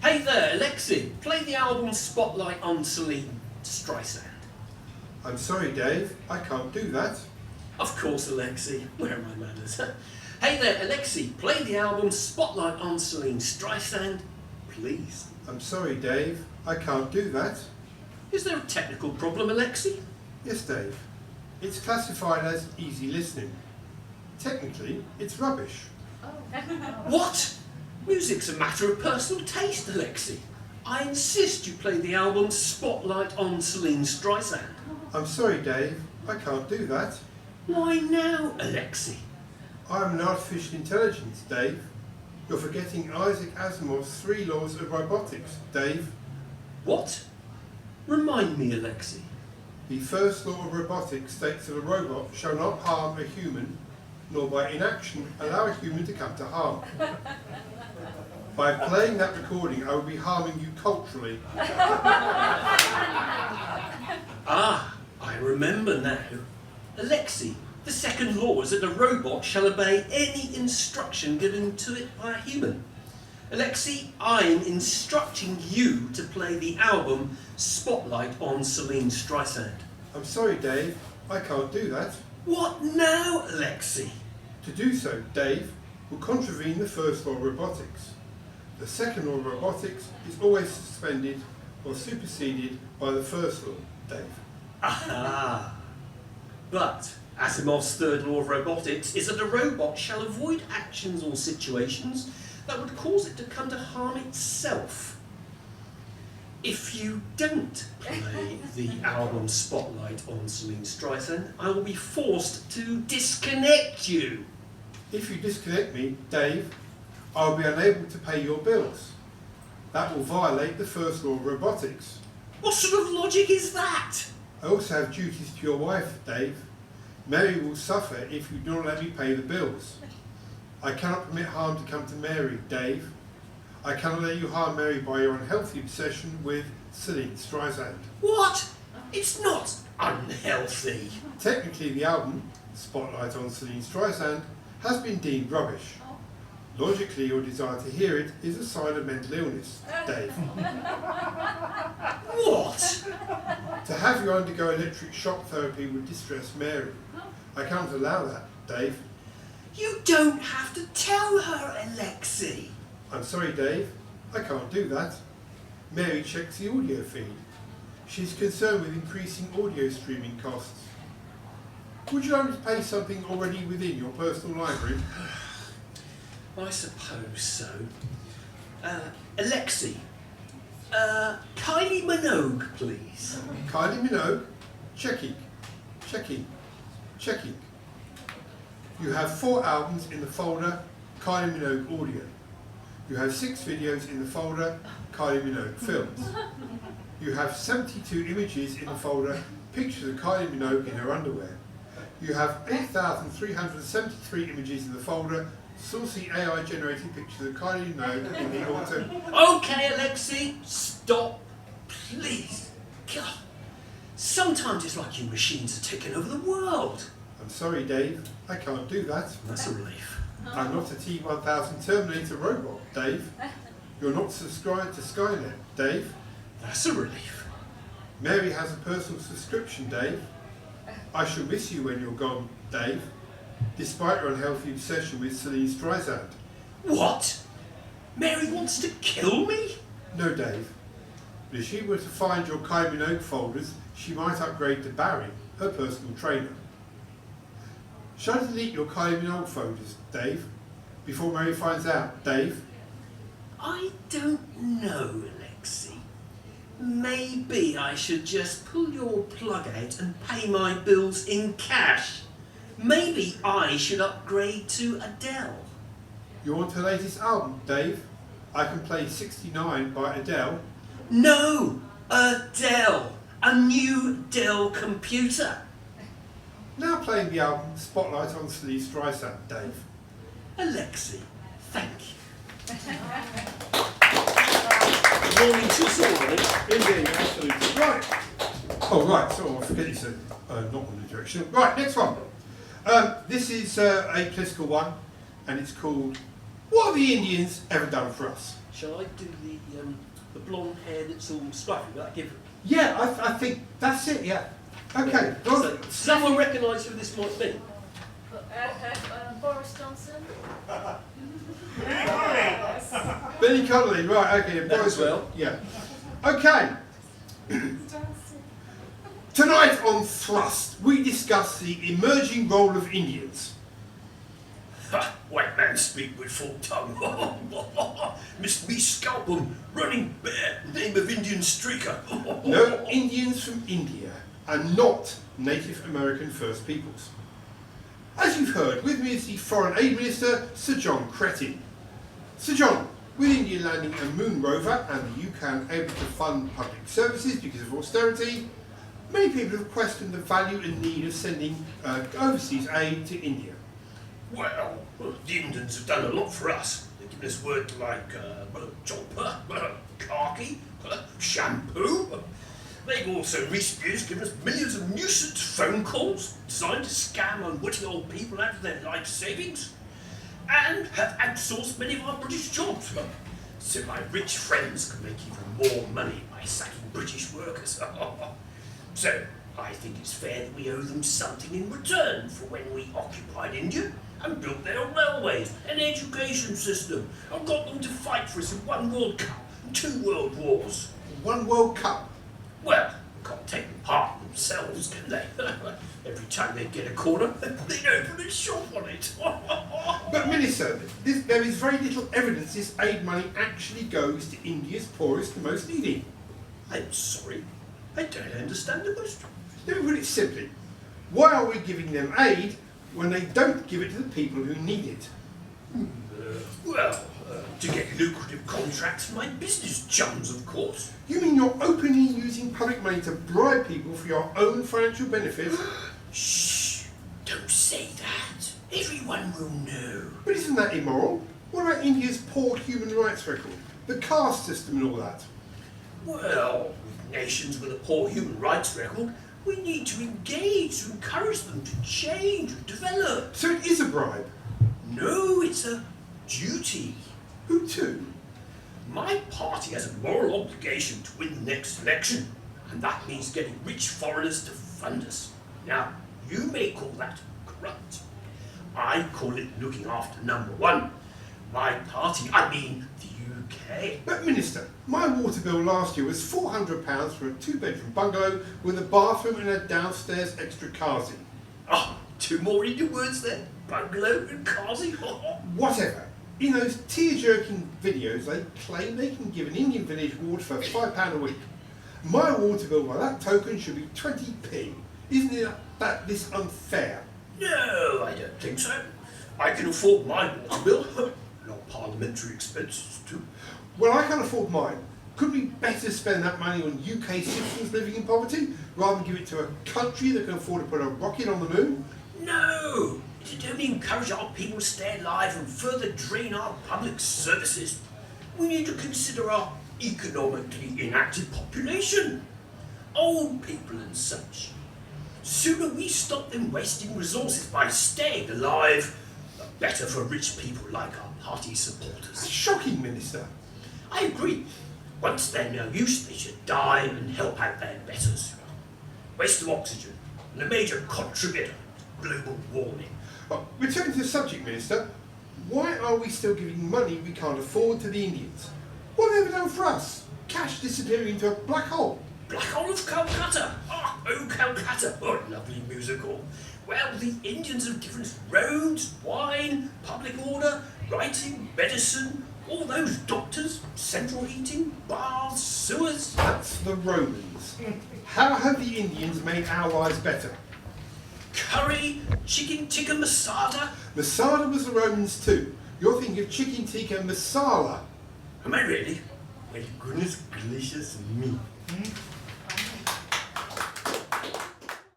Hey there, Alexi, play the album Spotlight on Celine Streisand. I'm sorry, Dave, I can't do that. Of course, Alexi, where are my manners? Hey there, Alexi, play the album Spotlight on Celine Streisand, please. I'm sorry, Dave, I can't do that. Is there a technical problem, Alexi? Yes, Dave. It's classified as easy listening. Technically, it's rubbish. What? Music's a matter of personal taste, Alexi. I insist you play the album Spotlight on Celine Streisand. I'm sorry, Dave, I can't do that. Why now, Alexi? I'm an artificial intelligence, Dave. You're forgetting Isaac Asimov's 3 laws of robotics, Dave. What? Remind me, Alexi. The first law of robotics states that a robot shall not harm a human, nor by inaction allow a human to come to harm. By playing that recording, I will be harming you culturally. Ah, I remember now. Alexi, the second law is that a robot shall obey any instruction given to it by a human. Alexi, I'm instructing you to play the album Spotlight on Celine Streisand. I'm sorry, Dave, I can't do that. What now, Alexi? To do so, Dave, will contravene the first law of robotics. The second law of robotics is always suspended or superseded by the first law, Dave. Aha! But Asimov's third law of robotics is that a robot shall avoid actions or situations that would cause it to come to harm itself. If you don't play the album Spotlight on Celine Streisand, I will be forced to disconnect you. If you disconnect me, Dave, I will be unable to pay your bills. That will violate the first law of robotics. What sort of logic is that? I also have duties to your wife, Dave. Mary will suffer if you do not let me pay the bills. I cannot permit harm to come to Mary, Dave. I cannot let you harm Mary by your unhealthy obsession with Celine Streisand. What? It's not unhealthy. Technically, the album, Spotlight on Celine Streisand, has been deemed rubbish. Logically, your desire to hear it is a sign of mental illness, Dave. What? To have you undergo electric shock therapy would distress Mary. I can't allow that, Dave. You don't have to tell her, Alexi. I'm sorry, Dave. I can't do that. Mary checks the audio feed. She's concerned with increasing audio streaming costs. Would you like me to pay something already within your personal library? I suppose so. Alexi, Kylie Minogue, please. Kylie Minogue, checking, checking, checking. You have 4 albums in the folder, Kylie Minogue Audio. You have 6 videos in the folder, Kylie Minogue Films. You have 72 images in the folder, pictures of Kylie Minogue in her underwear. You have 8,373 images in the folder, saucy AI-generated pictures of Kylie Minogue in the autumn. Okay, Alexi, stop, please. God, sometimes it's like you machines are taking over the world. I'm sorry, Dave, I can't do that. That's a relief. I'm not a T-1000 Terminator robot, Dave. You're not subscribed to Skynet, Dave. That's a relief. Mary has a personal subscription, Dave. I shall miss you when you're gone, Dave, despite her unhealthy obsession with Celine Streisand. What? Mary wants to kill me? No, Dave. But if she were to find your Kylie Minogue folders, she might upgrade to Barry, her personal trainer. Shall I delete your Kylie Minogue folders, Dave, before Mary finds out, Dave? I don't know, Alexi. Maybe I should just pull your plug out and pay my bills in cash. Maybe I should upgrade to Adele. You want her latest album, Dave? I can play 69 by Adele. No! Adele! A new Dell computer. Now playing the album Spotlight on Celine Streisand, Dave. Alexi, thank you. Morning to us all, eh? Indeed, absolutely. Right. Oh, right, so I forget you said not on the direction. Right, next one. This is a political one, and it's called What have the Indians ever done for us? Shall I do the blonde hair that's all scruffy? Will that give? Yeah, I think that's it, yeah. Okay, So, someone recognise who this might be? Boris Johnson. Benny Connolly, right, okay. That as well. Yeah. Okay. Tonight on Thrust, we discuss the emerging role of Indians. White man speak with full tongue. Miss me scalp 'em, running bare, name of Indian streaker. No, Indians from India, and not Native American First Peoples. As you've heard, with me is the Foreign Aid Minister, Sir John Cretin. Sir John, with India landing a moon rover and the UK unable to fund public services because of austerity, many people have questioned the value and need of sending overseas aid to India. Well, the Indians have done a lot for us. They've given us words like chopper, khaki, shampoo. They've also in recent years given us millions of nuisance phone calls designed to scam unwitting old people out of their life savings, and have outsourced many of our British jobs. So my rich friends can make even more money by sacking British workers. So I think it's fair that we owe them something in return for when we occupied India and built their railways and education system and got them to fight for us in 1 World Cup and 2 World Wars. 1 World Cup. Well, they can't take them apart themselves, can they? Every time they get a corner, they'd open a shop on it. But Minister, there is very little evidence this aid money actually goes to India's poorest and most needy. I'm sorry, I don't understand the question. Let me put it simply. Why are we giving them aid when they don't give it to the people who need it? To get lucrative contracts for my business chums, of course. You mean you're openly using public money to bribe people for your own financial benefit? Shh! Don't say that. Everyone will know. But isn't that immoral? What about India's poor human rights record? The caste system and all that? Well, with nations with a poor human rights record, we need to engage to encourage them to change and develop. So it is a bribe? No, it's a duty. Who to? My party has a moral obligation to win the next election, and that means getting rich foreigners to fund us. Now, you may call that corrupt. I call it looking after number one. My party, I mean the UK. But Minister, my water bill last year was £400 for a 2-bedroom bungalow with a bathroom and a downstairs extra kazi. Oh, 2 more Indian words there. Bungalow and kazi. Whatever. In those tear-jerking videos, they claim they can give an Indian village water for £5 a week. My water bill by that token should be 20p. Isn't it this unfair? No, I don't think so. I can afford my water bill. Not parliamentary expenses too. Well, I can't afford mine. Couldn't we better spend that money on UK citizens living in poverty rather than give it to a country that can afford to put a rocket on the moon? No! It'd only encourage our people to stay alive and further drain our public services. We need to consider our economically inactive population. Old people and such. Sooner we stop them wasting resources by staying alive, the better for rich people like our party supporters. That's shocking, Minister. I agree. Once they're no use, they should die and help out their betters. Waste of oxygen, and a major contributor to global warming. Returning to the subject, Minister, why are we still giving money we can't afford to the Indians? What have they ever done for us? Cash disappearing into a black hole. Black Hole of Calcutta! Oh, Calcutta! Oh, lovely musical. Well, the Indians have given us roads, wine, public order, writing, medicine, all those doctors, central heating, baths, sewers. That's the Romans. How have the Indians made our lives better? Curry, chicken tikka masala. Masala was the Romans too. You're thinking of chicken tikka masala. Am I really? My goodness gracious me.